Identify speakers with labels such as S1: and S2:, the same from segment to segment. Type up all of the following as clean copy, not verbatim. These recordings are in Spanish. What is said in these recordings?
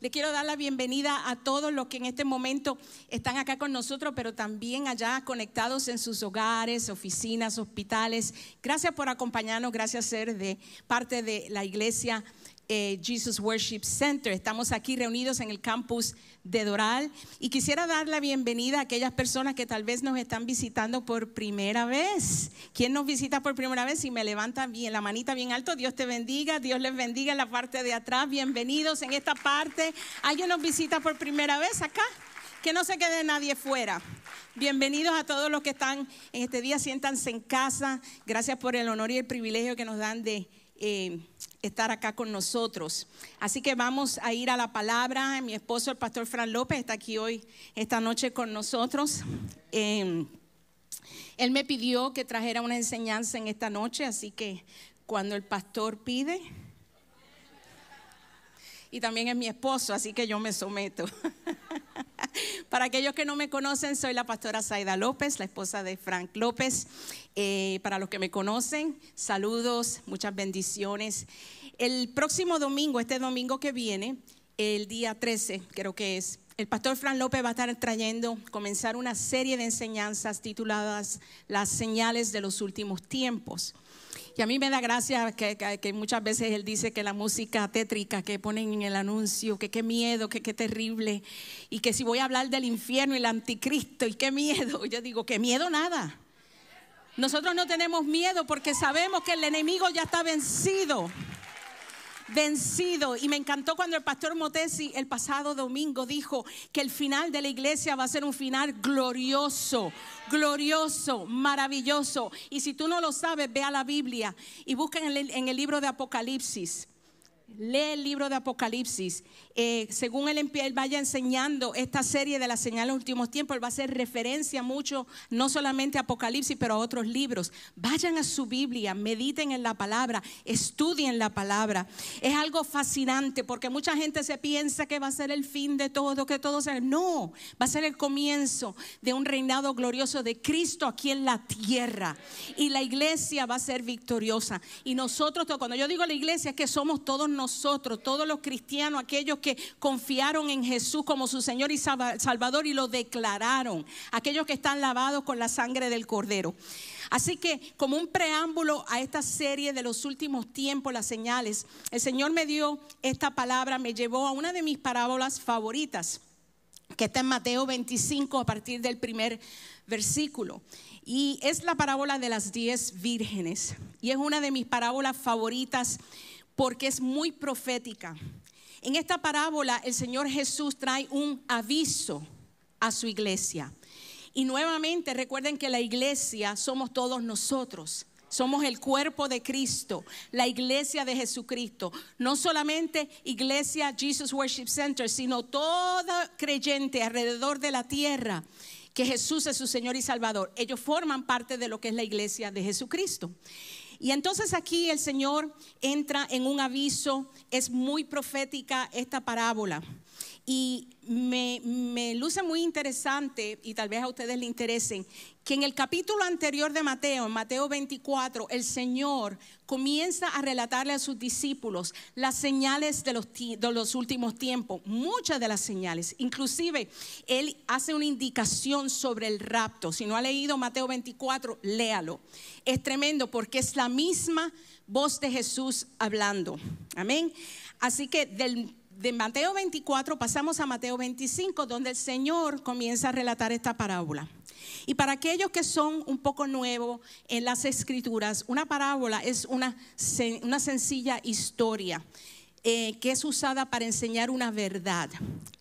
S1: Le quiero dar la bienvenida a todos los que en este momento están acá con nosotros, pero también allá conectados en sus hogares, oficinas, hospitales. Gracias por acompañarnos, gracias por ser de parte de la iglesia Jesus Worship Center. Estamos aquí reunidos en el campus de Doral y quisiera dar la bienvenida a aquellas personas que tal vez nos están visitando por primera vez. ¿Quién nos visita por primera vez? Si me levanta bien la manita bien alto, Dios te bendiga, Dios les bendiga en la parte de atrás. Bienvenidos en esta parte. ¿Alguien nos visita por primera vez acá? Que no se quede nadie fuera. Bienvenidos a todos los que están en este día, siéntanse en casa. Gracias por el honor y el privilegio que nos dan de estar acá con nosotros. Así que vamos a ir a la palabra. Mi esposo, el pastor Fran López, está aquí hoy, esta noche con nosotros. Él me pidió que trajera una enseñanza en esta noche, así que cuando el pastor pide, y también es mi esposo, así que yo me someto. Para aquellos que no me conocen, soy la pastora Zaida López, la esposa de Frank López. Para los que me conocen, saludos, muchas bendiciones. El próximo domingo, este domingo que viene, el día 13 creo que es, el pastor Frank López va a estar comenzar una serie de enseñanzas tituladas Las señales de los últimos tiempos. Y a mí me da gracia que muchas veces él dice que la música tétrica que ponen en el anuncio, que qué miedo, que qué terrible, y que si voy a hablar del infierno y el anticristo, y qué miedo. Yo digo, qué miedo nada. Nosotros no tenemos miedo porque sabemos que el enemigo ya está vencido. Y me encantó cuando el pastor Motesi el pasado domingo dijo que el final de la iglesia va a ser un final glorioso, maravilloso. Y si tú no lo sabes, ve a la Biblia y busca en el libro de Apocalipsis. Lee el libro de Apocalipsis. Según él vaya enseñando esta serie de las señales de los últimos tiempos, él va a hacer referencia mucho, no solamente a Apocalipsis, pero a otros libros. Vayan a su Biblia, mediten en la palabra, estudien la palabra. Es algo fascinante porque mucha gente se piensa que va a ser el fin de todo, que todo será. No, va a ser el comienzo de un reinado glorioso de Cristo aquí en la tierra. Y la iglesia va a ser victoriosa. Y nosotros, cuando yo digo la iglesia, es que somos todos nosotros, todos los cristianos, aquellos que confiaron en Jesús como su Señor y Salvador y lo declararon, aquellos que están lavados con la sangre del Cordero. Así que como un preámbulo a esta serie de los últimos tiempos, las señales, el Señor me dio esta palabra, me llevó a una de mis parábolas favoritas, que está en Mateo 25 a partir del primer versículo. Y es la parábola de las 10 vírgenes. Y es una de mis parábolas favoritas porque es muy profética. En esta parábola el Señor Jesús trae un aviso a su iglesia. Y nuevamente recuerden que la iglesia somos todos nosotros. Somos el cuerpo de Cristo, la iglesia de Jesucristo. No solamente iglesia Jesus Worship Center, sino todo creyente alrededor de la tierra que Jesús es su Señor y Salvador. Ellos forman parte de lo que es la iglesia de Jesucristo. Y entonces aquí el Señor entra en un aviso. Es muy profética esta parábola. Y me luce muy interesante, y tal vez a ustedes les interesen, que en el capítulo anterior de Mateo, en Mateo 24, el Señor comienza a relatarle a sus discípulos las señales de los últimos tiempos, muchas de las señales. Inclusive, Él hace una indicación sobre el rapto. Si no ha leído Mateo 24, léalo. Es tremendo porque es la misma voz de Jesús hablando. Amén. Así que de Mateo 24 pasamos a Mateo 25, donde el Señor comienza a relatar esta parábola. Y para aquellos que son un poco nuevos en las escrituras, una parábola es una sencilla historia que es usada para enseñar una verdad.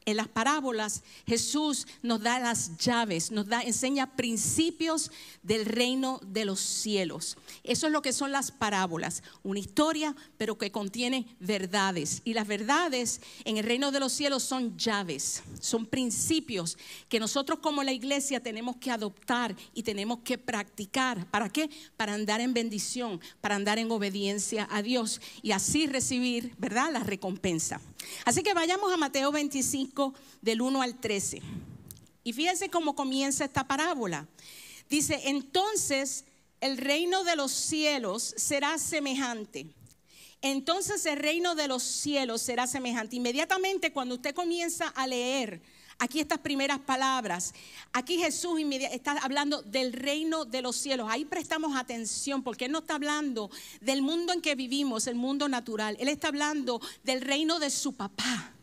S1: En las parábolas Jesús nos da las llaves, enseña principios del reino de los cielos. Eso es lo que son las parábolas, una historia pero que contiene verdades. Y las verdades en el reino de los cielos son llaves, son principios que nosotros como la iglesia tenemos que adoptar y tenemos que practicar. ¿Para qué? Para andar en bendición, para andar en obediencia a Dios y así recibir, ¿verdad?, la recompensa. Así que vayamos a Mateo 25 del 1 al 13. Y fíjense cómo comienza esta parábola. Dice: entonces el reino de los cielos será semejante entonces el reino de los cielos será semejante. Inmediatamente cuando usted comienza a leer aquí estas primeras palabras, aquí Jesús está hablando del reino de los cielos. Ahí prestamos atención porque Él no está hablando del mundo en que vivimos, el mundo natural. Él está hablando del reino de su papá.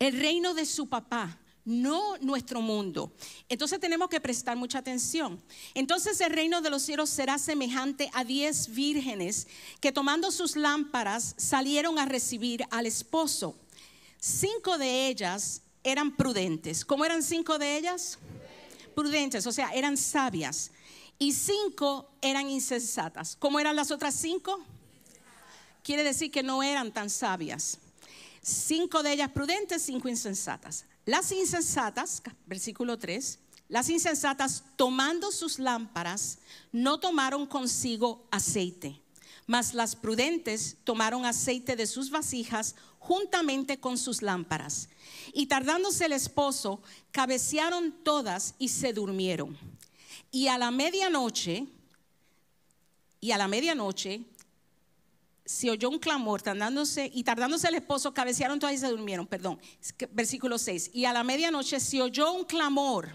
S1: El reino de su papá, no nuestro mundo. Entonces tenemos que prestar mucha atención. Entonces el reino de los cielos será semejante a 10 vírgenes que tomando sus lámparas salieron a recibir al esposo. 5 de ellas eran prudentes. ¿Cómo eran 5 de ellas? Prudentes, o sea, eran sabias. Y 5 eran insensatas. ¿Cómo eran las otras 5? Quiere decir que no eran tan sabias. 5 de ellas prudentes, 5 insensatas. Las insensatas, versículo 3, las insensatas tomando sus lámparas no tomaron consigo aceite, mas las prudentes tomaron aceite de sus vasijas juntamente con sus lámparas. Y tardándose el esposo, cabecearon todas y se durmieron. Y a la medianoche se oyó un clamor, tardándose el esposo, cabecearon todas y se durmieron, versículo 6. Y a la medianoche se oyó un clamor.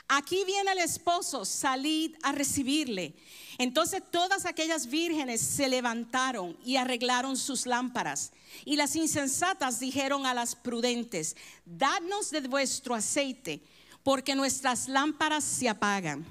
S1: Aquí viene el esposo, salid a recibirle. Entonces todas aquellas vírgenes se levantaron y arreglaron sus lámparas. Y las insensatas dijeron a las prudentes: dadnos de vuestro aceite, porque nuestras lámparas se apagan.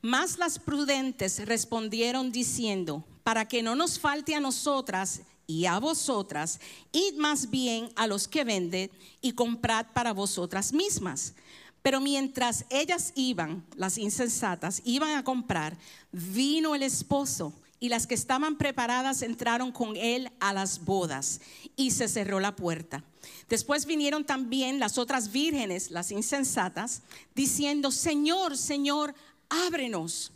S1: Mas las prudentes respondieron diciendo: para que no nos falte a nosotras y a vosotras, id más bien a los que venden y comprad para vosotras mismas. Pero mientras ellas iban, las insensatas, iban a comprar, vino el esposo, y las que estaban preparadas entraron con él a las bodas, y se cerró la puerta. Después vinieron también las otras vírgenes, las insensatas, diciendo: Señor, Señor, ábrenos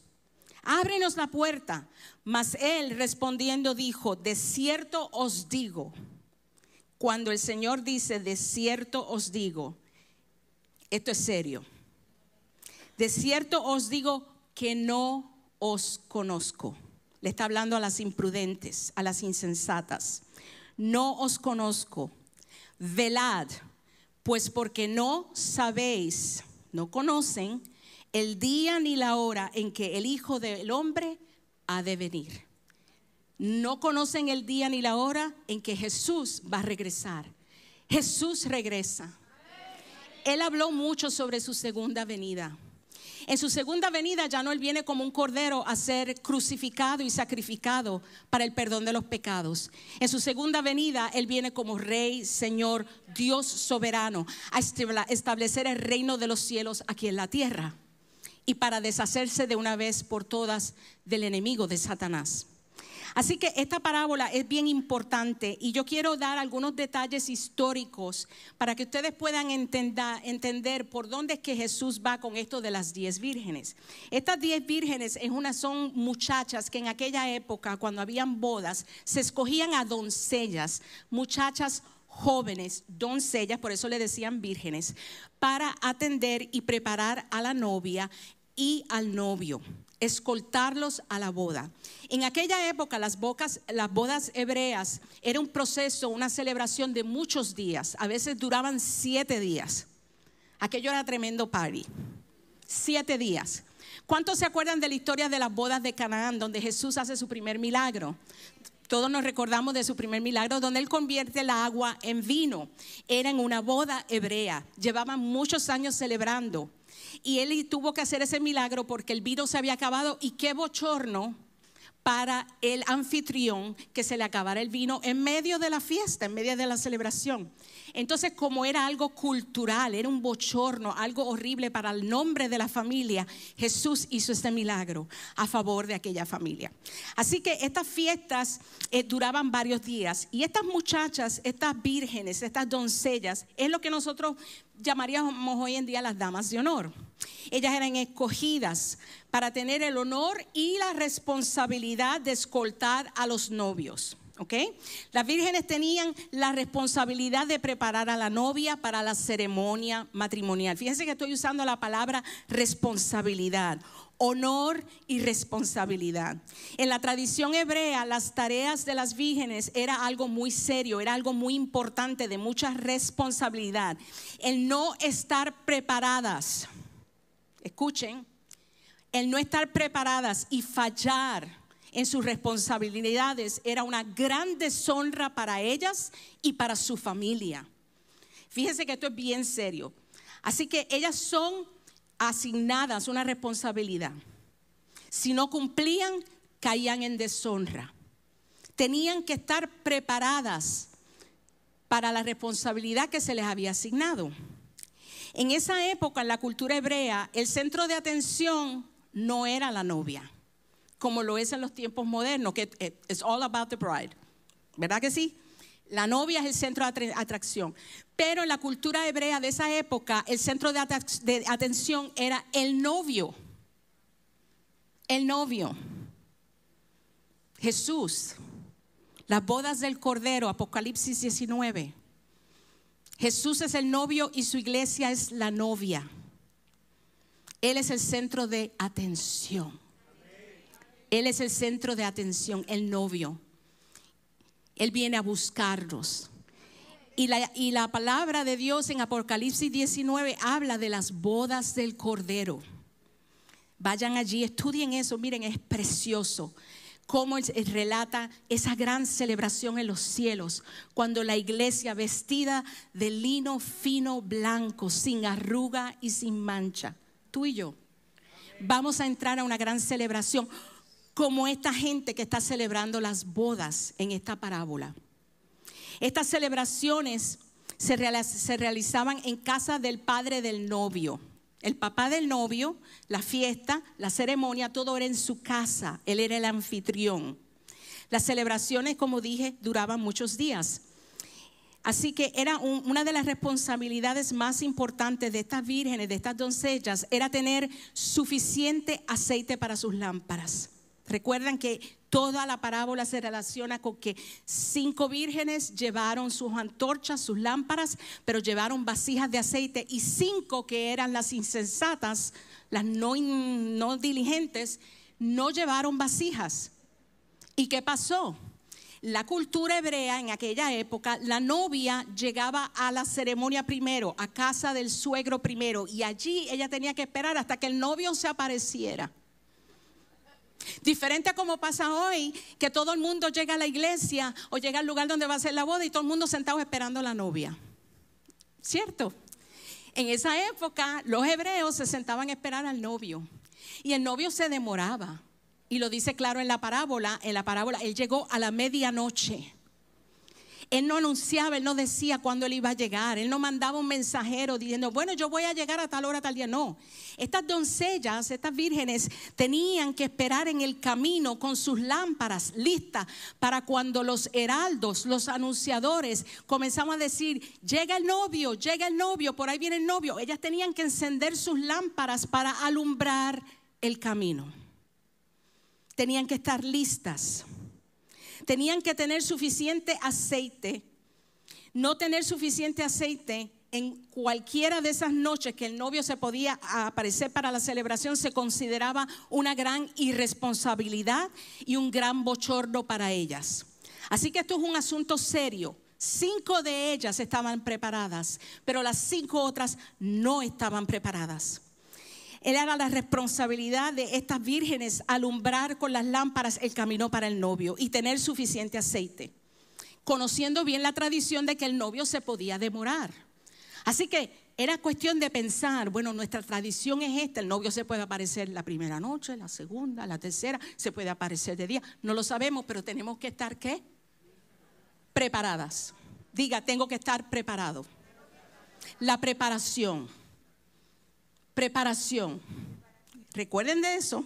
S1: la puerta. Mas él respondiendo dijo: de cierto os digo. Cuando el Señor dice de cierto os digo, esto es serio. De cierto os digo que no os conozco. Le está hablando a las imprudentes, a las insensatas. No os conozco. Velad, pues porque no sabéis, no conocen el día ni la hora en que el Hijo del Hombre ha de venir. No conocen el día ni la hora en que Jesús va a regresar. Jesús regresa. Él habló mucho sobre su segunda venida. En su segunda venida ya no Él viene como un cordero a ser crucificado y sacrificado para el perdón de los pecados. En su segunda venida Él viene como Rey, Señor, Dios soberano, a establecer el reino de los cielos aquí en la tierra, y para deshacerse de una vez por todas del enemigo de Satanás. Así que esta parábola es bien importante y yo quiero dar algunos detalles históricos para que ustedes puedan entender por dónde es que Jesús va con esto de las 10 vírgenes. Estas 10 vírgenes son muchachas que en aquella época, cuando habían bodas, se escogían a doncellas, muchachas jóvenes, doncellas, por eso le decían vírgenes, para atender y preparar a la novia y al novio, escoltarlos a la boda. En aquella época las bodas hebreas era un proceso, una celebración de muchos días, a veces duraban 7 días. Aquello era tremendo party. 7 días. ¿Cuántos se acuerdan de la historia de las bodas de Canaán, donde Jesús hace su primer milagro? Todos nos recordamos de su primer milagro, donde Él convierte el agua en vino. Era en una boda hebrea. Llevaban muchos años celebrando. Y Él tuvo que hacer ese milagro porque el vino se había acabado. Y qué bochorno para el anfitrión que se le acabara el vino en medio de la fiesta, en medio de la celebración. Entonces, como era algo cultural, era un bochorno, algo horrible para el nombre de la familia, Jesús hizo este milagro a favor de aquella familia. Así que estas fiestas duraban varios días. Y estas muchachas, estas vírgenes, estas doncellas, es lo que nosotros llamaríamos hoy en día las damas de honor. Ellas eran escogidas para tener el honor y la responsabilidad de escoltar a los novios. ¿ok? Las vírgenes tenían la responsabilidad de preparar a la novia para la ceremonia matrimonial. Fíjense que estoy usando la palabra responsabilidad, honor y responsabilidad. En la tradición hebrea, las tareas de las vírgenes era algo muy serio, era algo muy importante, de mucha responsabilidad. El no estar preparadas, escuchen, el no estar preparadas y fallar en sus responsabilidades era una gran deshonra para ellas y para su familia. Fíjense que esto es bien serio. Así que ellas son asignadas una responsabilidad. Si no cumplían, caían en deshonra. Tenían que estar preparadas para la responsabilidad que se les había asignado. En esa época, en la cultura hebrea, el centro de atención no era la novia, como lo es en los tiempos modernos, que it's all about the bride, ¿verdad que sí? La novia es el centro de atracción. Pero en la cultura hebrea de esa época, el centro de atención era el novio. El novio. Jesús. Las bodas del Cordero, Apocalipsis 19. Jesús es el novio y su iglesia es la novia. Él es el centro de atención. Él es el centro de atención, el novio. Él viene a buscarnos. Y la palabra de Dios en Apocalipsis 19 habla de las bodas del Cordero. Vayan allí, estudien eso, miren, es precioso. Cómo él relata esa gran celebración en los cielos, cuando la iglesia vestida de lino fino blanco, sin arruga y sin mancha. Tú y yo vamos a entrar a una gran celebración, como esta gente que está celebrando las bodas en esta parábola. Estas celebraciones se realizaban en casa del padre del novio. El papá del novio, la fiesta, la ceremonia, todo era en su casa. Él era el anfitrión. Las celebraciones, como dije, duraban muchos días. Así que era una de las responsabilidades más importantes de estas vírgenes, de estas doncellas, era tener suficiente aceite para sus lámparas. Recuerdan que toda la parábola se relaciona con que 5 vírgenes llevaron sus antorchas, sus lámparas, pero llevaron vasijas de aceite, y 5 que eran las insensatas, las no diligentes, no llevaron vasijas. ¿Y qué pasó? La cultura hebrea en aquella época, la novia llegaba a la ceremonia primero, a casa del suegro primero, y allí ella tenía que esperar hasta que el novio se apareciera. Diferente a como pasa hoy, que todo el mundo llega a la iglesia o llega al lugar donde va a ser la boda y todo el mundo sentado esperando a la novia. ¿Cierto? En esa época los hebreos se sentaban a esperar al novio, y el novio se demoraba, y lo dice claro en la parábola. Él llegó a la medianoche. Él no anunciaba, él no decía cuándo él iba a llegar. Él no mandaba un mensajero diciendo, bueno, yo voy a llegar a tal hora, tal día. No, estas doncellas, estas vírgenes tenían que esperar en el camino con sus lámparas listas para cuando los heraldos, los anunciadores comenzaban a decir, llega el novio, por ahí viene el novio. Ellas tenían que encender sus lámparas para alumbrar el camino. Tenían que estar listas. Tenían que tener suficiente aceite. No tener suficiente aceite en cualquiera de esas noches que el novio se podía aparecer para la celebración se consideraba una gran irresponsabilidad y un gran bochorno para ellas. Así que esto es un asunto serio. 5 de ellas estaban preparadas, pero las 5 otras no estaban preparadas. Era la responsabilidad de estas vírgenes alumbrar con las lámparas el camino para el novio y tener suficiente aceite, conociendo bien la tradición de que el novio se podía demorar. Así que era cuestión de pensar, bueno, nuestra tradición es esta, el novio se puede aparecer la primera noche, la segunda, la tercera, se puede aparecer de día, no lo sabemos, pero tenemos que estar, ¿qué? Preparadas. Diga, tengo que estar preparado. La preparación. Recuerden de eso.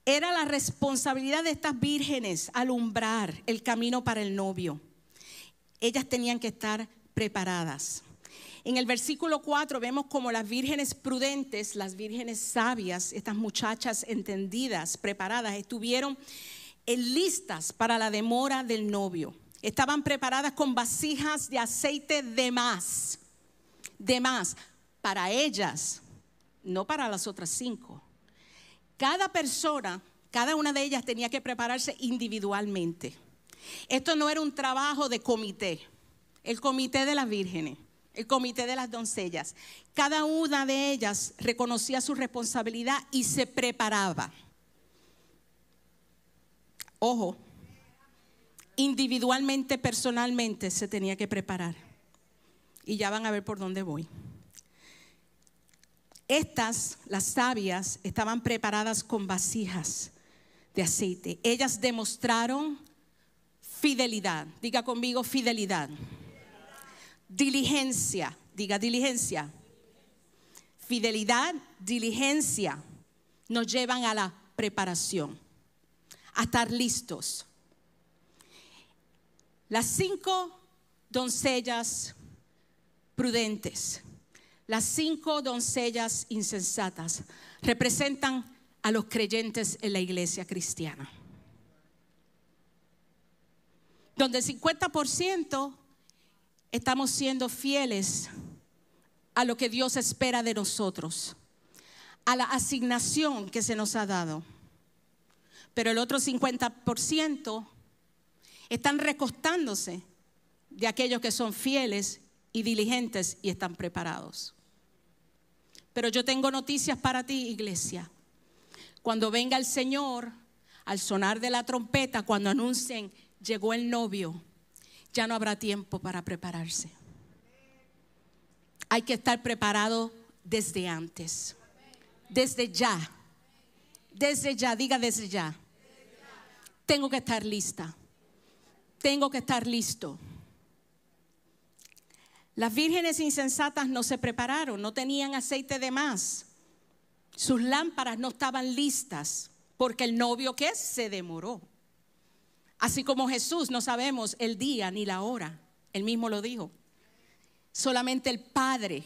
S1: Era la responsabilidad de estas vírgenes alumbrar el camino para el novio. Ellas tenían que estar preparadas. En el versículo 4 vemos como las vírgenes prudentes, las vírgenes sabias, estas muchachas entendidas, preparadas, estuvieron listas para la demora del novio. Estaban preparadas con vasijas de aceite de más para ellas, no para las otras 5. Cada persona, cada una de ellas tenía que prepararse individualmente. Esto no era un trabajo de comité, el comité de las vírgenes, el comité de las doncellas. Cada una de ellas reconocía su responsabilidad y se preparaba. Ojo, individualmente, personalmente se tenía que preparar. Y ya van a ver por dónde voy. Estas, las sabias, estaban preparadas con vasijas de aceite. Ellas demostraron fidelidad. Diga conmigo, fidelidad. Diligencia. Diga, diligencia. Fidelidad, diligencia nos llevan a la preparación, a estar listos. Las 5 doncellas prudentes, las 5 doncellas insensatas representan a los creyentes en la iglesia cristiana, donde el 50% estamos siendo fieles a lo que Dios espera de nosotros, a la asignación que se nos ha dado. Pero el otro 50% están recostándose de aquellos que son fieles y diligentes y están preparados. Pero yo tengo noticias para ti, iglesia. Cuando venga el Señor, al sonar de la trompeta, cuando anuncien llegó el novio, ya no habrá tiempo para prepararse. Hay que estar preparado desde antes, desde ya. Desde ya, diga desde ya. Tengo que estar lista. Tengo que estar listo. Las vírgenes insensatas no se prepararon, no tenían aceite de más. Sus lámparas no estaban listas porque el novio, ¿qué? Se demoró. Así como Jesús, no sabemos el día ni la hora. Él mismo lo dijo. Solamente el Padre,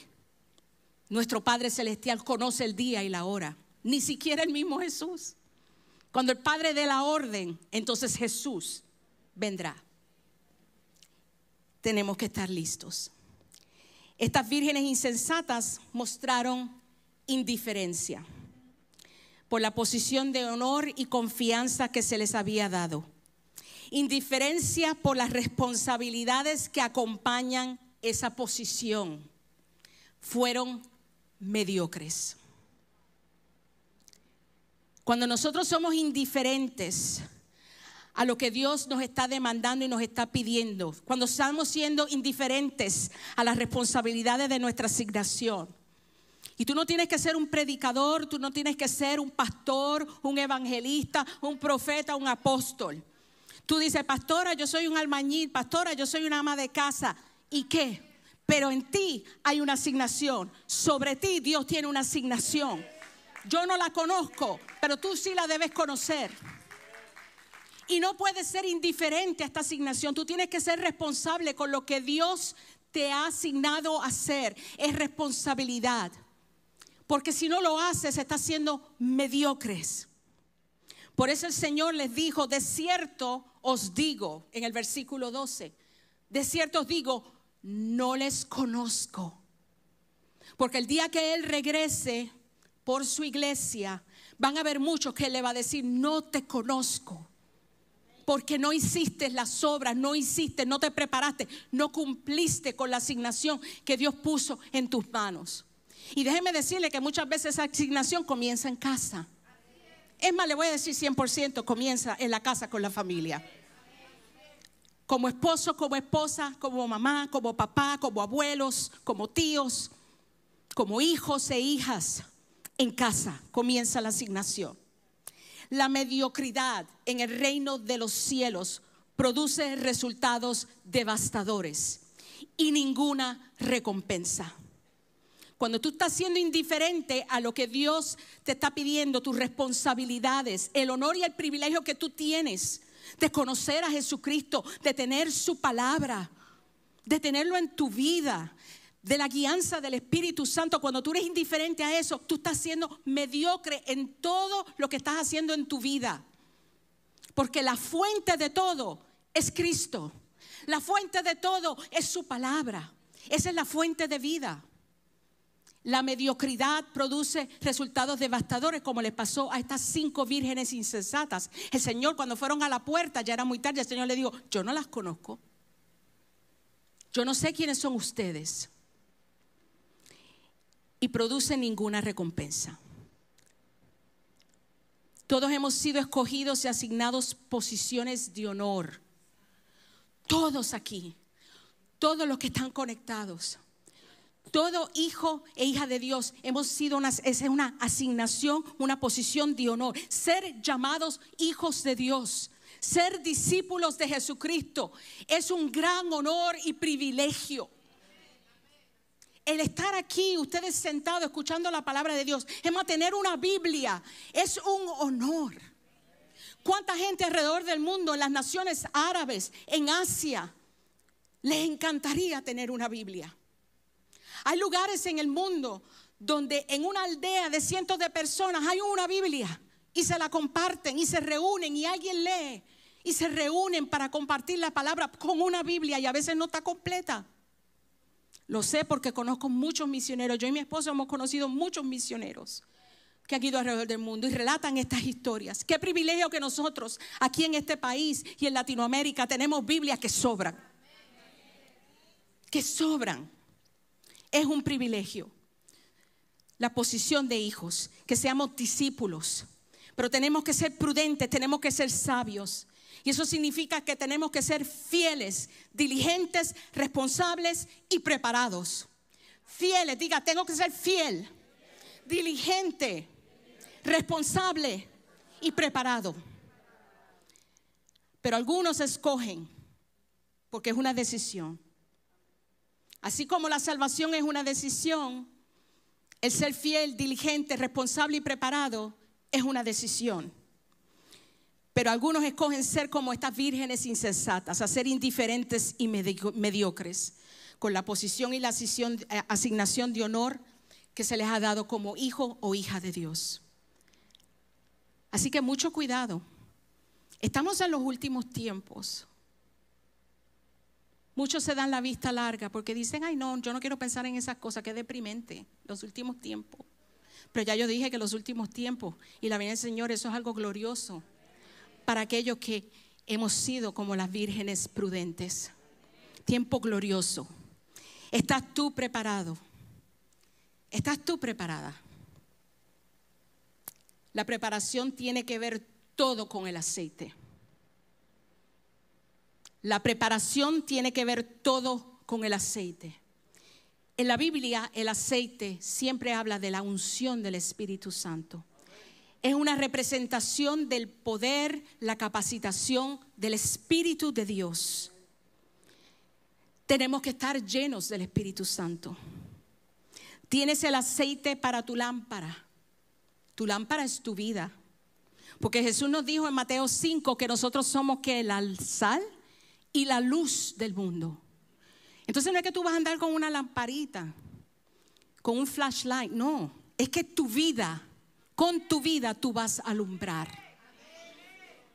S1: nuestro Padre Celestial, conoce el día y la hora. Ni siquiera el mismo Jesús. Cuando el Padre dé la orden, entonces Jesús vendrá. Tenemos que estar listos. Estas vírgenes insensatas mostraron indiferencia por la posición de honor y confianza que se les había dado. Indiferencia por las responsabilidades que acompañan esa posición. Fueron mediocres. Cuando nosotros somos indiferentes a lo que Dios nos está demandando y nos está pidiendo, cuando estamos siendo indiferentes a las responsabilidades de nuestra asignación, y tú no tienes que ser un predicador, tú no tienes que ser un pastor, un evangelista, un profeta, un apóstol. Tú dices, pastora, yo soy un albañil, pastora, yo soy una ama de casa. ¿Y qué? Pero en ti hay una asignación. Sobre ti Dios tiene una asignación. Yo no la conozco, pero tú sí la debes conocer. Y no puedes ser indiferente a esta asignación. Tú tienes que ser responsable con lo que Dios te ha asignado a hacer. Es responsabilidad. Porque si no lo haces, estás siendo mediocres. Por eso el Señor les dijo, de cierto os digo, en el versículo 12, de cierto os digo, no les conozco. Porque el día que Él regrese por su iglesia, van a haber muchos que Él le va a decir, no te conozco. Porque no hiciste las obras, no hiciste, no te preparaste, no cumpliste con la asignación que Dios puso en tus manos. Y déjeme decirle que muchas veces esa asignación comienza en casa. Es más, le voy a decir 100%, comienza en la casa con la familia. Como esposo, como esposa, como mamá, como papá, como abuelos, como tíos, como hijos e hijas. En casa comienza la asignación. La mediocridad en el reino de los cielos produce resultados devastadores y ninguna recompensa. Cuando tú estás siendo indiferente a lo que Dios te está pidiendo, tus responsabilidades, el honor y el privilegio que tú tienes de conocer a Jesucristo, de tener su palabra, de tenerlo en tu vida, de la guianza del Espíritu Santo. Cuando tú eres indiferente a eso, tú estás siendo mediocre en todo lo que estás haciendo en tu vida. Porque la fuente de todo es Cristo. La fuente de todo es su palabra. Esa es la fuente de vida. La mediocridad produce resultados devastadores, como le pasó a estas 5 vírgenes insensatas. El Señor, cuando fueron a la puerta, ya era muy tarde, el Señor le dijo: yo no las conozco. Yo no sé quiénes son ustedes. Y produce ninguna recompensa. Todos hemos sido escogidos y asignados posiciones de honor. Todos aquí, todos los que están conectados, todo hijo e hija de Dios hemos sido es una asignación, una posición de honor. Ser llamados hijos de Dios, ser discípulos de Jesucristo es un gran honor y privilegio. El estar aquí, ustedes sentados escuchando la palabra de Dios, es tener una Biblia, es un honor. ¿Cuánta gente alrededor del mundo, en las naciones árabes, en Asia, les encantaría tener una Biblia? Hay lugares en el mundo donde en una aldea de cientos de personas hay una Biblia y se la comparten y se reúnen y alguien lee y se reúnen para compartir la palabra con una Biblia y a veces no está completa. Lo sé porque conozco muchos misioneros. Yo y mi esposo hemos conocido muchos misioneros que han ido alrededor del mundo y relatan estas historias. Qué privilegio que nosotros aquí en este país y en Latinoamérica tenemos Biblias que sobran. Que sobran. Es un privilegio. La posición de hijos, que seamos discípulos. Pero tenemos que ser prudentes, tenemos que ser sabios. Y eso significa que tenemos que ser fieles, diligentes, responsables y preparados. Fieles, diga, tengo que ser fiel, diligente, responsable y preparado. Pero algunos escogen porque es una decisión. Así como la salvación es una decisión, el ser fiel, diligente, responsable y preparado es una decisión. Pero algunos escogen ser como estas vírgenes insensatas, a ser indiferentes y mediocres, con la posición y la asignación de honor que se les ha dado como hijo o hija de Dios. Así que mucho cuidado. Estamos en los últimos tiempos. Muchos se dan la vista larga porque dicen: ay no, yo no quiero pensar en esas cosas, qué deprimente, los últimos tiempos. Pero ya yo dije que los últimos tiempos y la venida del Señor, eso es algo glorioso para aquellos que hemos sido como las vírgenes prudentes. Tiempo glorioso. ¿Estás tú preparado? ¿Estás tú preparada? La preparación tiene que ver todo con el aceite. La preparación tiene que ver todo con el aceite. En la Biblia, el aceite siempre habla de la unción del Espíritu Santo. Es una representación del poder, la capacitación del Espíritu de Dios. Tenemos que estar llenos del Espíritu Santo. Tienes el aceite para tu lámpara. Tu lámpara es tu vida. Porque Jesús nos dijo en Mateo 5 que nosotros somos ¿qué? La sal y la luz del mundo. Entonces no es que tú vas a andar con una lamparita, con un flashlight. No, es que tu vida, con tu vida tú vas a alumbrar.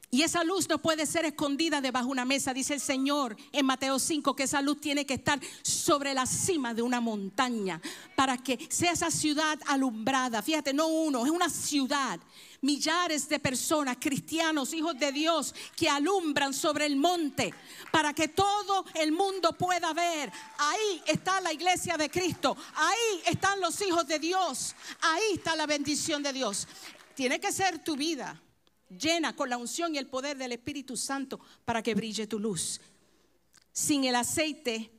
S1: Y esa luz no puede ser escondida debajo de una mesa. Dice el Señor en Mateo 5 que esa luz tiene que estar sobre la cima de una montaña para que sea esa ciudad alumbrada. Fíjate, no uno, es una ciudad. Millares de personas, cristianos, hijos de Dios, que alumbran sobre el monte para que todo el mundo pueda ver. Ahí está la iglesia de Cristo. Ahí están los hijos de Dios. Ahí está la bendición de Dios. Tiene que ser tu vida llena con la unción y el poder del Espíritu Santo para que brille tu luz. Sin el aceite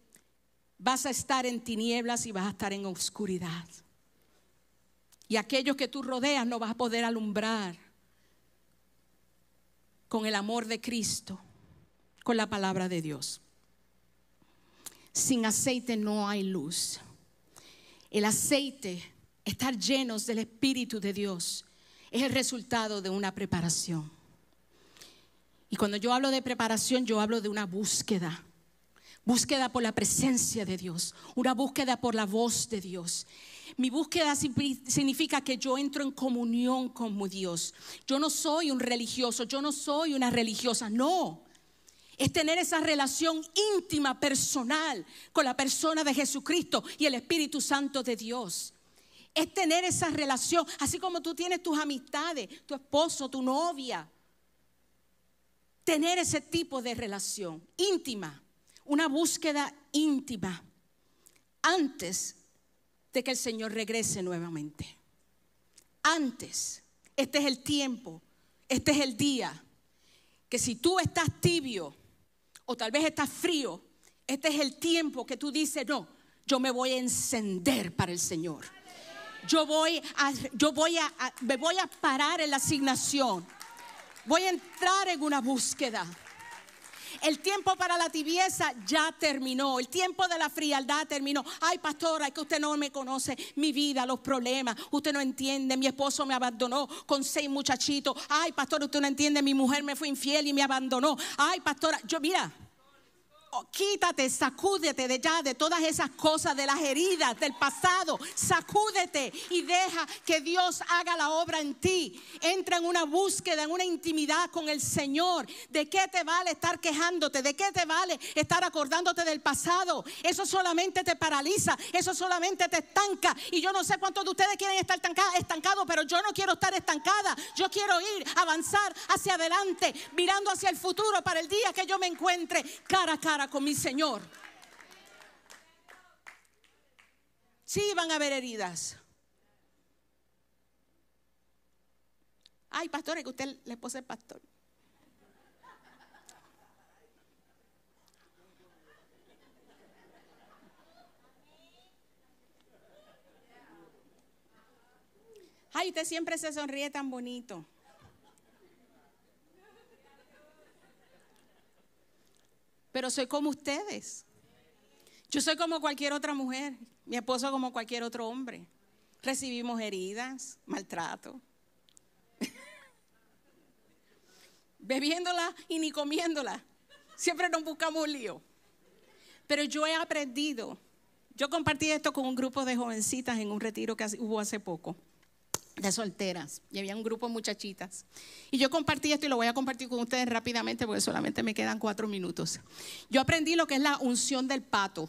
S1: vas a estar en tinieblas y vas a estar en oscuridad. Y aquellos que tú rodeas no vas a poder alumbrar con el amor de Cristo, con la palabra de Dios. Sin aceite no hay luz. El aceite, estar llenos del Espíritu de Dios, es el resultado de una preparación. Y cuando yo hablo de preparación, yo hablo de una búsqueda. Búsqueda por la presencia de Dios, una búsqueda por la voz de Dios. Mi búsqueda significa que yo entro en comunión con mi Dios. Yo no soy un religioso, yo no soy una religiosa, no. Es tener esa relación íntima, personal con la persona de Jesucristo y el Espíritu Santo de Dios. Es tener esa relación, así como tú tienes tus amistades, tu esposo, tu novia. Tener ese tipo de relación íntima, una búsqueda íntima antes de que el Señor regrese nuevamente. Antes, este es el tiempo, este es el día, que si tú estás tibio o tal vez estás frío, este es el tiempo que tú dices, no, yo me voy a encender para el Señor. Me voy a parar en la asignación. Voy a entrar en una búsqueda. El tiempo para la tibieza ya terminó. El tiempo de la frialdad terminó. Ay, pastora, es que usted no me conoce mi vida, los problemas. Usted no entiende, mi esposo me abandonó con 6 muchachitos. Ay, pastora, usted no entiende, mi mujer me fue infiel y me abandonó. Ay, pastora, mira. Quítate, sacúdete de todas esas cosas, de las heridas del pasado. Sacúdete y deja que Dios haga la obra en ti. Entra en una búsqueda, en una intimidad con el Señor. ¿De qué te vale estar quejándote? ¿De qué te vale estar acordándote del pasado? Eso solamente te paraliza, eso solamente te estanca. Y yo no sé cuántos de ustedes quieren estar estancados, pero yo no quiero estar estancada. Yo quiero ir, avanzar hacia adelante, mirando hacia el futuro para el día que yo me encuentre cara a cara con mi Señor. Sí, van a haber heridas. Ay, pastor, es que usted le esposa es pastor. Ay, usted siempre se sonríe tan bonito. Pero soy como ustedes. Yo soy como cualquier otra mujer. Mi esposo como cualquier otro hombre. Recibimos heridas, maltrato. Bebiéndola y ni comiéndola. Siempre nos buscamos un lío. Pero yo he aprendido. Yo compartí esto con un grupo de jovencitas en un retiro que hubo hace poco. De solteras, y había un grupo de muchachitas. Y yo compartí esto y lo voy a compartir con ustedes rápidamente porque solamente me quedan 4 minutos. Yo aprendí lo que es la unción del pato.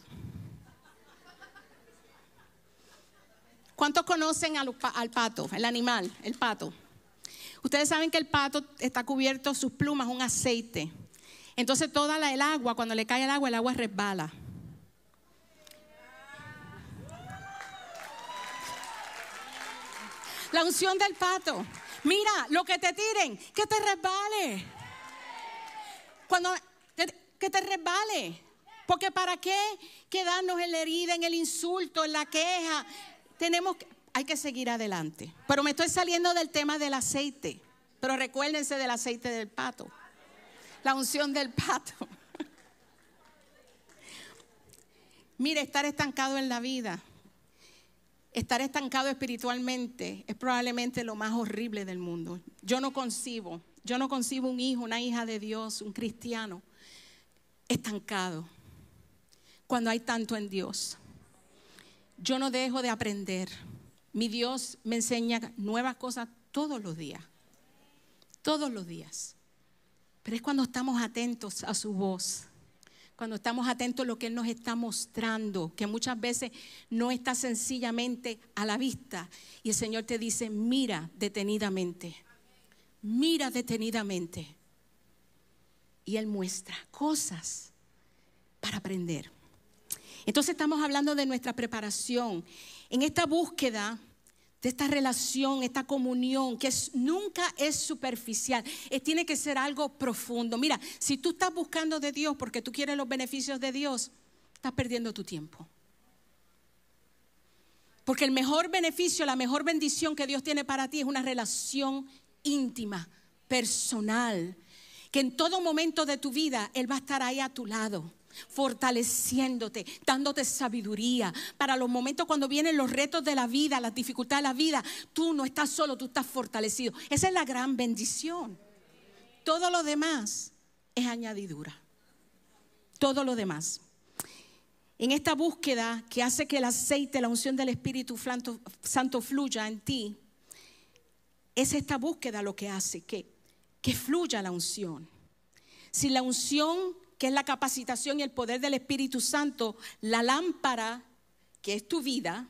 S1: ¿Cuántos conocen al pato, el animal, el pato? Ustedes saben que el pato está cubierto, sus plumas, un aceite. Entonces el agua, cuando le cae el agua resbala. La unción del pato. Mira, lo que te tiren, que te resbale. Que te resbale. Porque ¿para qué quedarnos en la herida, en el insulto, en la queja? Hay que seguir adelante. Pero me estoy saliendo del tema del aceite. Pero recuérdense del aceite del pato. La unción del pato. Mire, estar estancado en la vida, estar estancado espiritualmente es probablemente lo más horrible del mundo. Yo no concibo un hijo, una hija de Dios, un cristiano estancado cuando hay tanto en Dios. Yo no dejo de aprender. Mi Dios me enseña nuevas cosas todos los días. Todos los días. Pero es cuando estamos atentos a su voz. Cuando estamos atentos a lo que Él nos está mostrando, que muchas veces no está sencillamente a la vista. Y el Señor te dice, mira detenidamente. Mira detenidamente. Y Él muestra cosas para aprender. Entonces estamos hablando de nuestra preparación. En esta búsqueda de esta relación, esta comunión, que nunca es superficial, tiene que ser algo profundo. Mira, si tú estás buscando de Dios porque tú quieres los beneficios de Dios, estás perdiendo tu tiempo. Porque el mejor beneficio, la mejor bendición que Dios tiene para ti es una relación íntima, personal, que en todo momento de tu vida Él va a estar ahí a tu lado, fortaleciéndote, dándote sabiduría para los momentos cuando vienen los retos de la vida, las dificultades de la vida. Tú no estás solo, tú estás fortalecido. Esa es la gran bendición. Todo lo demás es añadidura. Todo lo demás. En esta búsqueda que hace que el aceite, la unción del Espíritu Santo fluya en ti, es esta búsqueda lo que hace que fluya la unción. Si la unción, que es la capacitación y el poder del Espíritu Santo, la lámpara, que es tu vida,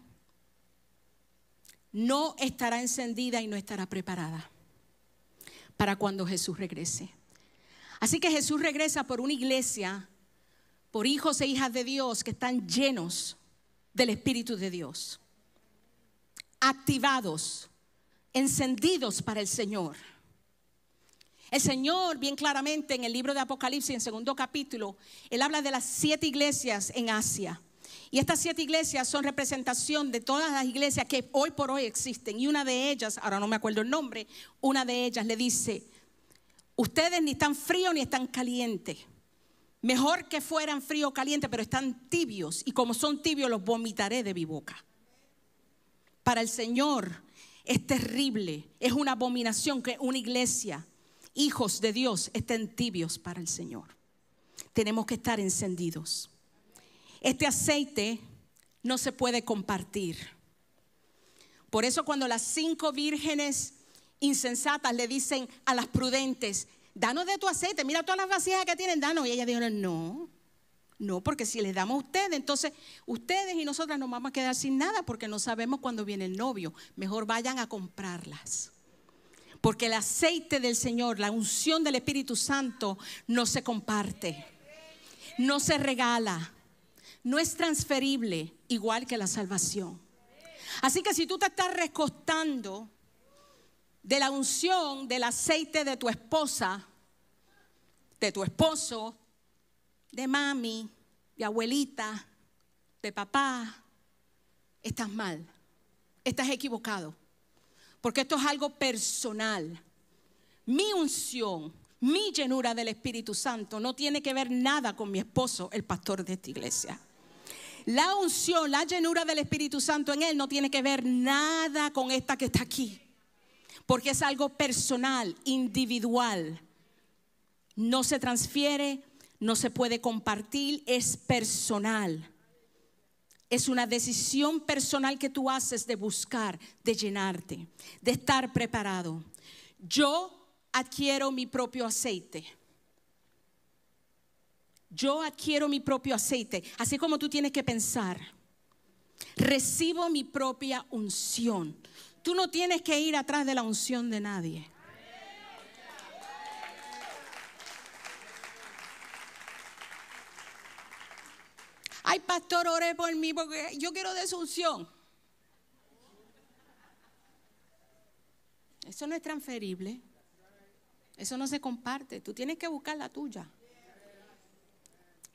S1: no estará encendida y no estará preparada para cuando Jesús regrese. Así que Jesús regresa por una iglesia, por hijos e hijas de Dios que están llenos del Espíritu de Dios, activados, encendidos para el Señor. El Señor, bien claramente en el libro de Apocalipsis, en 2 capítulo, Él habla de las 7 iglesias en Asia. Y estas 7 iglesias son representación de todas las iglesias que hoy por hoy existen. Y una de ellas, ahora no me acuerdo el nombre, una de ellas le dice: ustedes ni están fríos ni están calientes. Mejor que fueran frío o caliente, pero están tibios. Y como son tibios, los vomitaré de mi boca. Para el Señor es terrible, es una abominación que una iglesia, hijos de Dios, estén tibios para el Señor. Tenemos que estar encendidos. Este aceite no se puede compartir. Por eso cuando las 5 vírgenes insensatas le dicen a las prudentes: danos de tu aceite, mira todas las vasijas que tienen, danos. Y ellas dijeron: no, porque si les damos a ustedes, entonces ustedes y nosotras nos vamos a quedar sin nada, porque no sabemos cuándo viene el novio. Mejor vayan a comprarlas. Porque el aceite del Señor, la unción del Espíritu Santo, no se comparte, no se regala, no es transferible, igual que la salvación. Así que si tú te estás recostando de la unción del aceite de tu esposa, de tu esposo, de mami, de abuelita, de papá, estás mal, estás equivocado. Porque esto es algo personal. Mi unción, mi llenura del Espíritu Santo no tiene que ver nada con mi esposo, el pastor de esta iglesia. La unción, la llenura del Espíritu Santo en él no tiene que ver nada con esta que está aquí. Porque es algo personal, individual. No se transfiere, no se puede compartir, es personal. Es una decisión personal que tú haces de buscar, de llenarte, de estar preparado. Yo adquiero mi propio aceite. Yo adquiero mi propio aceite. Así como tú tienes que pensar. Recibo mi propia unción. Tú no tienes que ir atrás de la unción de nadie. Ay, pastor, ore por mí porque yo quiero de su unción. Eso no es transferible. Eso no se comparte. Tú tienes que buscar la tuya.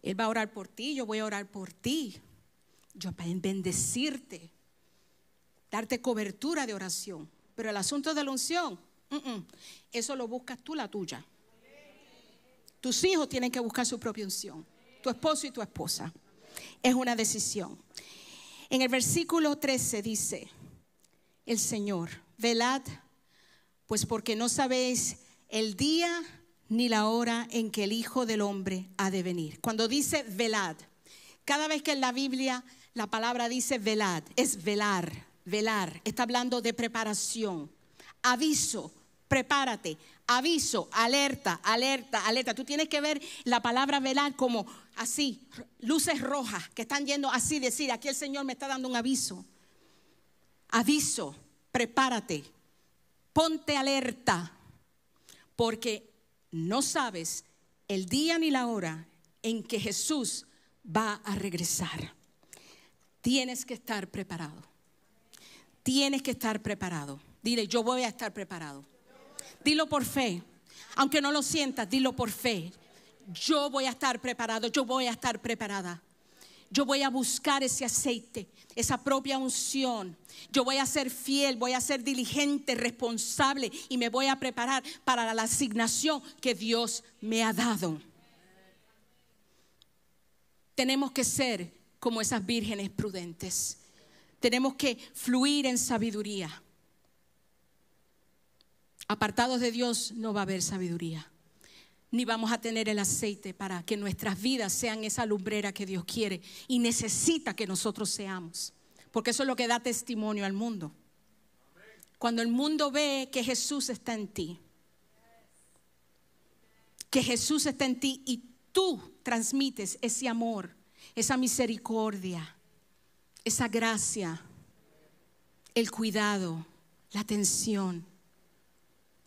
S1: Él va a orar por ti, yo voy a orar por ti. Yo para bendecirte, darte cobertura de oración. Pero el asunto de la unción, eso lo buscas tú, la tuya. Tus hijos tienen que buscar su propia unción. Tu esposo y tu esposa. Es una decisión. En el versículo 13 dice el Señor: velad, pues porque no sabéis el día ni la hora en que el Hijo del Hombre ha de venir. Cuando dice velad, cada vez que en la Biblia la palabra dice velad, es velar, velar. Está hablando de preparación, aviso, prepárate, aviso, alerta, alerta, alerta. Tú tienes que ver la palabra velar como así, luces rojas que están yendo así, decir: aquí el Señor me está dando un aviso. Aviso, prepárate, ponte alerta, porque no sabes el día ni la hora en que Jesús va a regresar. Tienes que estar preparado. Tienes que estar preparado. Dile: yo voy a estar preparado. Dilo por fe. Aunque no lo sientas, dilo por fe. Yo voy a estar preparado, yo voy a estar preparada. Yo voy a buscar ese aceite, esa propia unción. Yo voy a ser fiel, voy a ser diligente, responsable y me voy a preparar para la asignación que Dios me ha dado. Tenemos que ser como esas vírgenes prudentes. Tenemos que fluir en sabiduría. Apartados de Dios no va a haber sabiduría. ni vamos a tener el aceite para que nuestras vidas sean esa lumbrera que Dios quiere y necesita que nosotros seamos. Porque eso es lo que da testimonio al mundo. Cuando el mundo ve que Jesús está en ti, que Jesús está en ti y tú transmites ese amor, esa misericordia, esa gracia, el cuidado, la atención,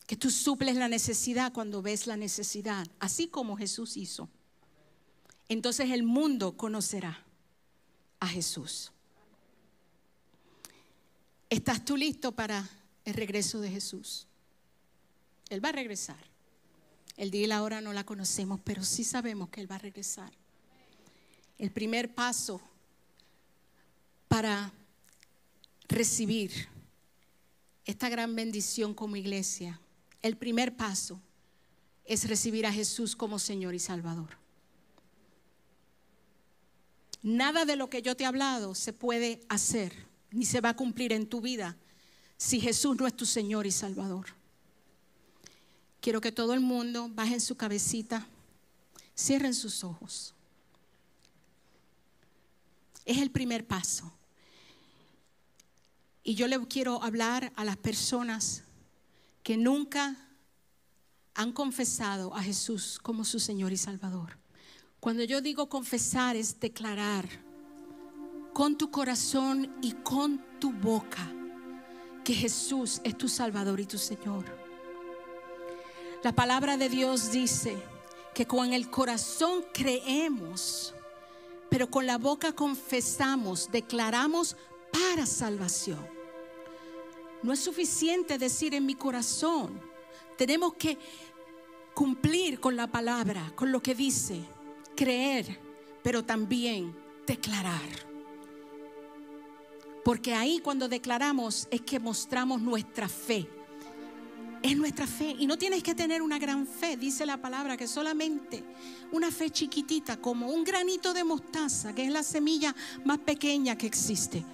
S1: que tú suples la necesidad cuando ves la necesidad, así como Jesús hizo. Entonces el mundo conocerá a Jesús. ¿Estás tú listo para el regreso de Jesús? Él va a regresar. El día y la hora no la conocemos, pero sí sabemos que Él va a regresar. El primer paso para recibir esta gran bendición como iglesia, el primer paso es recibir a Jesús como Señor y Salvador. Nada de lo que yo te he hablado se puede hacer ni se va a cumplir en tu vida si Jesús no es tu Señor y Salvador. Quiero que todo el mundo baje su cabecita, cierren sus ojos. Es el primer paso. Y yo le quiero hablar a las personas que nunca han confesado a Jesús como su Señor y Salvador. Cuando yo digo confesar es declarar con tu corazón y con tu boca que Jesús es tu Salvador y tu Señor. La palabra de Dios dice que con el corazón creemos, pero con la boca confesamos, declaramos para salvación. No es suficiente decir en mi corazón. Tenemos que cumplir con la palabra, con lo que dice, creer, pero también declarar. Porque ahí cuando declaramos es que mostramos nuestra fe. Es nuestra fe. Y no tienes que tener una gran fe. Dice la palabra que solamente una fe chiquitita, como un granito de mostaza, que es la semilla más pequeña que existe.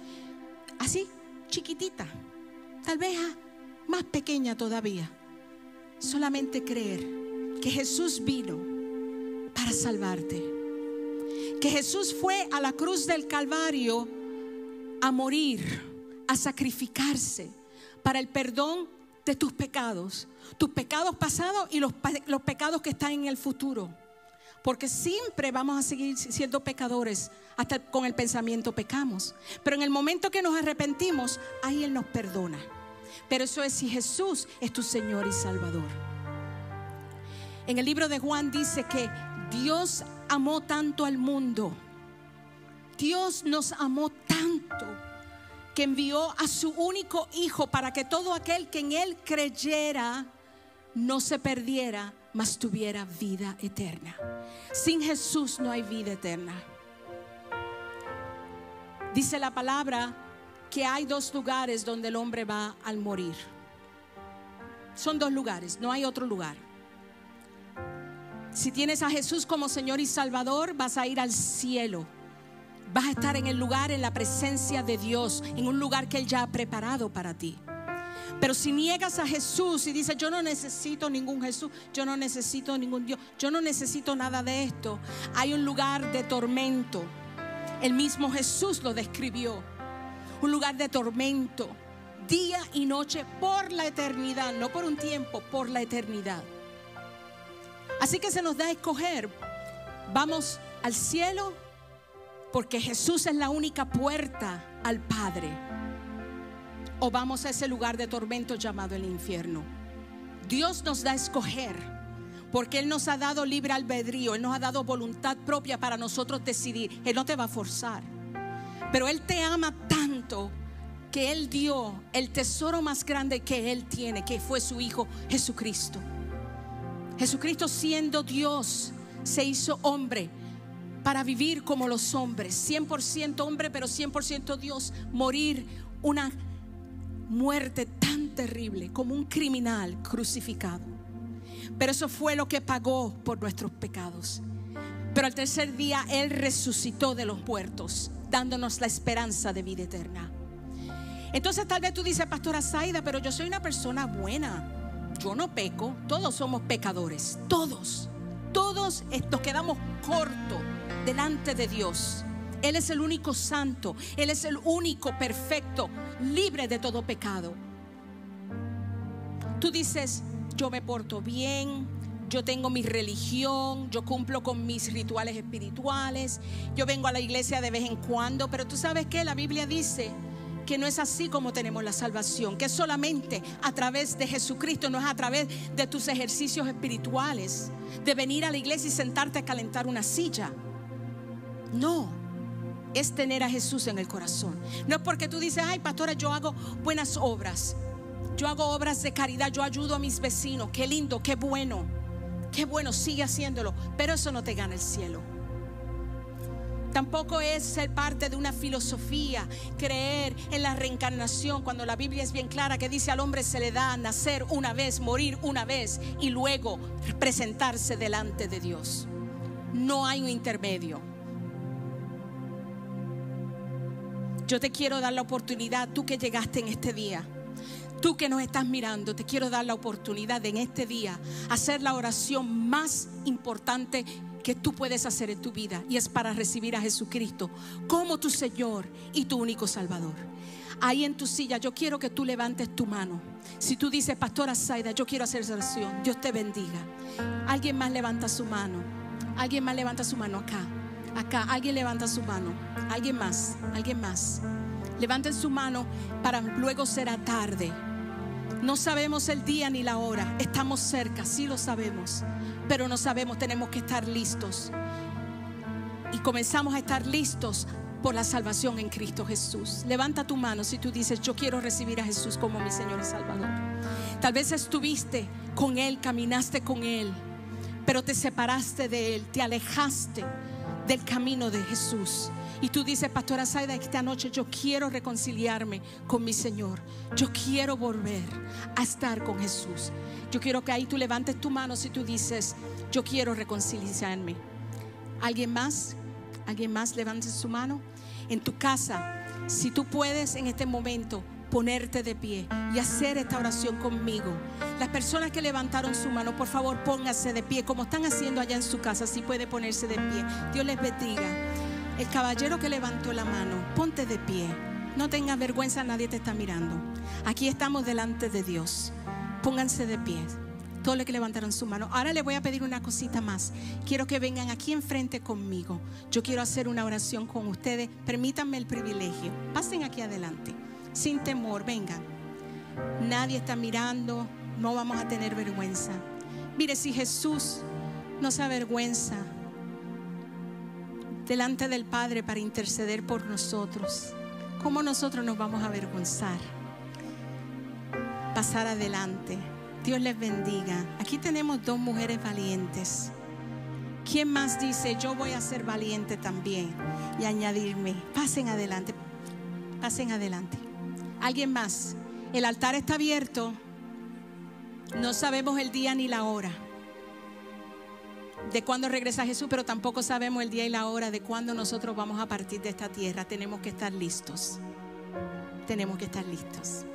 S1: Así, chiquitita. Tal vez más pequeña todavía. Solamente creer que Jesús vino para salvarte. Que Jesús fue a la cruz del Calvario a morir, a sacrificarse para el perdón de tus pecados pasados y los pecados que están en el futuro. Porque siempre vamos a seguir siendo pecadores, hasta con el pensamiento pecamos. Pero en el momento que nos arrepentimos, ahí Él nos perdona. Pero eso es si Jesús es tu Señor y Salvador. En el libro de Juan dice que Dios amó tanto al mundo. Dios nos amó tanto que envió a su único Hijo para que todo aquel que en Él creyera no se perdiera, mas tuviera vida eterna. Sin Jesús no hay vida eterna. Dice la palabra que hay dos lugares donde el hombre va al morir. Son dos lugares, no hay otro lugar. Si tienes a Jesús como Señor y Salvador, vas a ir al cielo. Vas a estar en el lugar, en la presencia de Dios, en un lugar que Él ya ha preparado para ti. Pero si niegas a Jesús y dices: yo no necesito ningún Jesús, yo no necesito ningún Dios, yo no necesito nada de esto, hay un lugar de tormento. El mismo Jesús lo describió. Un lugar de tormento, día y noche por la eternidad, no por un tiempo, por la eternidad. Así que se nos da a escoger: vamos al cielo porque Jesús es la única puerta al Padre, o vamos a ese lugar de tormento llamado el infierno. Dios nos da a escoger porque Él nos ha dado libre albedrío. Él nos ha dado voluntad propia para nosotros decidir. Él no te va a forzar, pero Él te ama tanto que Él dio el tesoro más grande que Él tiene, que fue su Hijo Jesucristo. Jesucristo, siendo Dios, se hizo hombre para vivir como los hombres, 100% hombre pero 100% Dios, morir una muerte tan terrible como un criminal crucificado. Pero eso fue lo que pagó por nuestros pecados. Pero al tercer día Él resucitó de los muertos, dándonos la esperanza de vida eterna. Entonces tal vez tú dices: Pastora Zaida, pero yo soy una persona buena, yo no peco. Todos somos pecadores, todos. Todos nos quedamos cortos delante de Dios. Él es el único santo, Él es el único perfecto, libre de todo pecado. Tú dices, yo me porto bien, yo tengo mi religión, yo cumplo con mis rituales espirituales, yo vengo a la iglesia de vez en cuando, pero tú sabes que la Biblia dice que no es así como tenemos la salvación, que es solamente a través de Jesucristo, no es a través de tus ejercicios espirituales, de venir a la iglesia y sentarte a calentar una silla. No, es tener a Jesús en el corazón. No es porque tú dices, ay pastora, yo hago buenas obras, yo hago obras de caridad, yo ayudo a mis vecinos, qué lindo, qué bueno, sigue haciéndolo, pero eso no te gana el cielo. Tampoco es ser parte de una filosofía, creer en la reencarnación, cuando la Biblia es bien clara que dice al hombre se le da nacer una vez, morir una vez y luego presentarse delante de Dios. No hay un intermedio. Yo te quiero dar la oportunidad, tú que llegaste en este día, tú que nos estás mirando, te quiero dar la oportunidad de en este día hacer la oración más importante que tú puedes hacer en tu vida, y es para recibir a Jesucristo como tu Señor y tu único Salvador. Ahí en tu silla yo quiero que tú levantes tu mano. Si tú dices, pastora Zaida, yo quiero hacer esa oración, Dios te bendiga. Alguien más levanta su mano. Alguien más levanta su mano acá. Acá, alguien levanta su mano. Alguien más, alguien más. Levanten su mano para luego será tarde. No sabemos el día ni la hora. Estamos cerca, sí lo sabemos, pero no sabemos, tenemos que estar listos. Y comenzamos a estar listos por la salvación en Cristo Jesús. Levanta tu mano si tú dices, yo quiero recibir a Jesús como mi Señor y Salvador. Tal vez estuviste con Él, caminaste con Él, pero te separaste de Él, te alejaste del camino de Jesús. Y tú dices, pastora Zaida, esta noche yo quiero reconciliarme con mi Señor. Yo quiero volver a estar con Jesús. Yo quiero que ahí tú levantes tu mano si tú dices, yo quiero reconciliarme. ¿Alguien más? ¿Alguien más levante su mano? En tu casa, si tú puedes en este momento ponerte de pie y hacer esta oración conmigo. Las personas que levantaron su mano, por favor, pónganse de pie como están haciendo allá en su casa. Si puede ponerse de pie. Dios les bendiga. El caballero que levantó la mano, ponte de pie. No tengas vergüenza, nadie te está mirando. Aquí estamos delante de Dios. Pónganse de pie. Todos los que levantaron su mano. Ahora les voy a pedir una cosita más. Quiero que vengan aquí enfrente conmigo. Yo quiero hacer una oración con ustedes. Permítanme el privilegio. Pasen aquí adelante. Sin temor, vengan. Nadie está mirando. No vamos a tener vergüenza. Mire, si Jesús no se avergüenza delante del Padre para interceder por nosotros, ¿cómo nosotros nos vamos a avergonzar? Pasar adelante. Dios les bendiga. Aquí tenemos dos mujeres valientes. ¿Quién más dice, yo voy a ser valiente también y añadirme? Pasen adelante. Pasen adelante. ¿Alguien más? El altar está abierto. No sabemos el día ni la hora de cuándo regresa Jesús, pero tampoco sabemos el día y la hora de cuándo nosotros vamos a partir de esta tierra. Tenemos que estar listos. Tenemos que estar listos.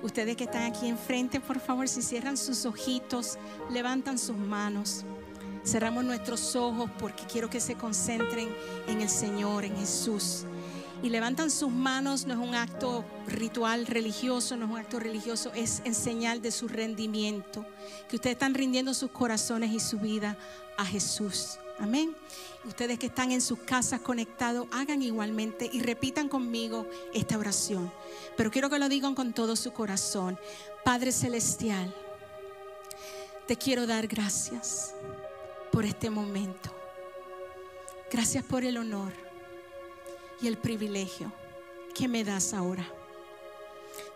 S1: Ustedes que están aquí enfrente, por favor, si cierran sus ojitos, levantan sus manos. Cerramos nuestros ojos porque quiero que se concentren en el Señor, en Jesús. Y levantan sus manos, no es un acto ritual religioso, no es un acto religioso, es en señal de su rendimiento. Que ustedes están rindiendo sus corazones y su vida a Jesús. Amén. Ustedes que están en sus casas conectados, hagan igualmente y repitan conmigo esta oración. Pero quiero que lo digan con todo su corazón. Padre Celestial, te quiero dar gracias por este momento. Gracias por el honor y el privilegio que me das ahora.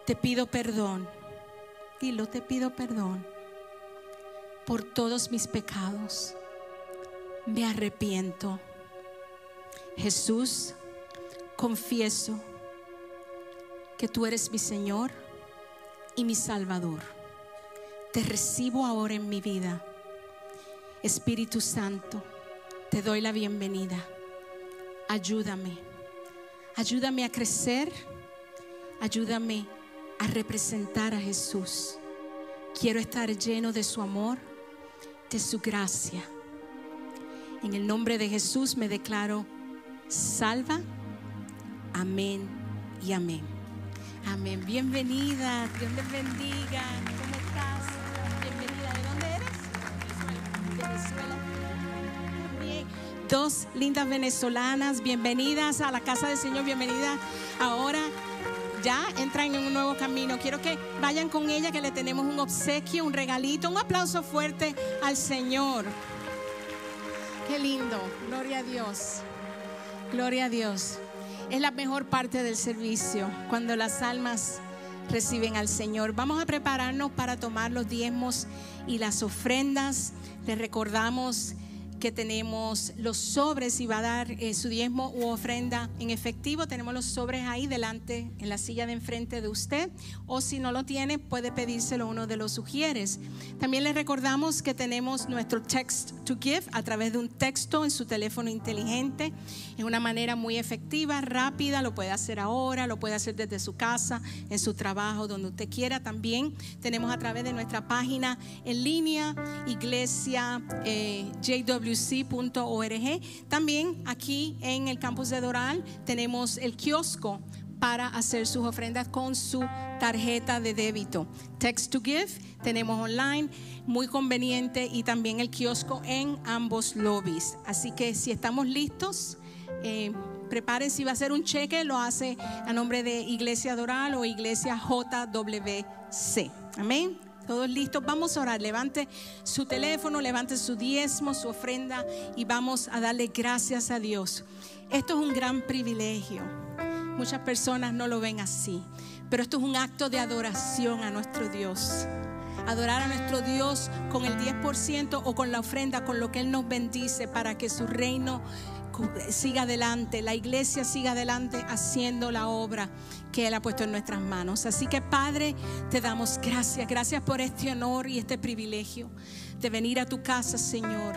S1: Te pido perdón. Dilo, te pido perdón por todos mis pecados. Me arrepiento. Jesús, confieso que tú eres mi Señor y mi Salvador. Te recibo ahora en mi vida. Espíritu Santo, te doy la bienvenida. Ayúdame. Ayúdame a crecer. Ayúdame a representar a Jesús. Quiero estar lleno de su amor, de su gracia En el nombre de Jesús me declaro salva. Amén y amén. Amén. Bienvenida. Dios les bendiga. ¿Cómo estás? Bienvenida. ¿De dónde eres? Venezuela. Bien. Dos lindas venezolanas. Bienvenidas a la casa del Señor. Bienvenidas. Ahora ya entran en un nuevo camino. Quiero que vayan con ella, que le tenemos un obsequio, un regalito. Un aplauso fuerte al Señor. Qué lindo. Gloria a Dios. Gloria a Dios. Es la mejor parte del servicio, cuando las almas reciben al Señor. Vamos a prepararnos para tomar los diezmos y las ofrendas. Les recordamos que tenemos los sobres y va a dar su diezmo u ofrenda en efectivo. Tenemos los sobres ahí delante, en la silla de enfrente de usted, o si no lo tiene, puede pedírselo a uno de los sugieres. También les recordamos que tenemos nuestro text to give a través de un texto en su teléfono inteligente. Es una manera muy efectiva, rápida. Lo puede hacer ahora, lo puede hacer desde su casa, en su trabajo, donde usted quiera. También tenemos a través de nuestra página en línea, iglesia JWC.org. También aquí en el campus de Doral tenemos el kiosco para hacer sus ofrendas con su tarjeta de débito. Text to Give tenemos online, muy conveniente, y también el kiosco en ambos lobbies. Así que si estamos listos, preparen. Si va a hacer un cheque, lo hace a nombre de Iglesia Doral o Iglesia JWC. Amén. Todos listos, vamos a orar. Levante su teléfono, levante su diezmo, su ofrenda, y vamos a darle gracias a Dios. Esto es un gran privilegio. Muchas personas no lo ven así, pero esto es un acto de adoración a nuestro Dios. Adorar a nuestro Dios con el 10% o con la ofrenda, con lo que Él nos bendice, para que su reino siga adelante, la iglesia siga adelante haciendo la obra que Él ha puesto en nuestras manos. Así que, Padre, te damos gracias. Gracias por este honor y este privilegio de venir a tu casa, Señor,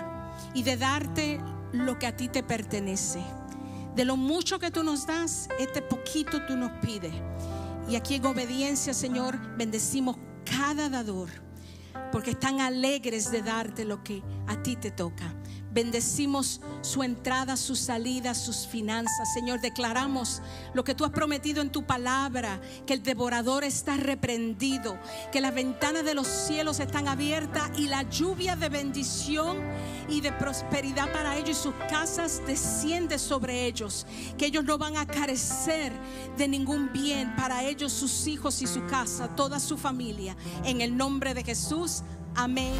S1: y de darte lo que a ti te pertenece. De lo mucho que tú nos das, este poquito tú nos pides. Y aquí en obediencia, Señor, bendecimos cada dador, porque están alegres de darte lo que a ti te toca. Bendecimos su entrada, su salida, sus finanzas. Señor, declaramos lo que tú has prometido en tu palabra, que el devorador está reprendido, que las ventanas de los cielos están abiertas y la lluvia de bendición y de prosperidad para ellos y sus casas desciende sobre ellos, que ellos no van a carecer de ningún bien para ellos, sus hijos y su casa, toda su familia. En el nombre de Jesús, amén.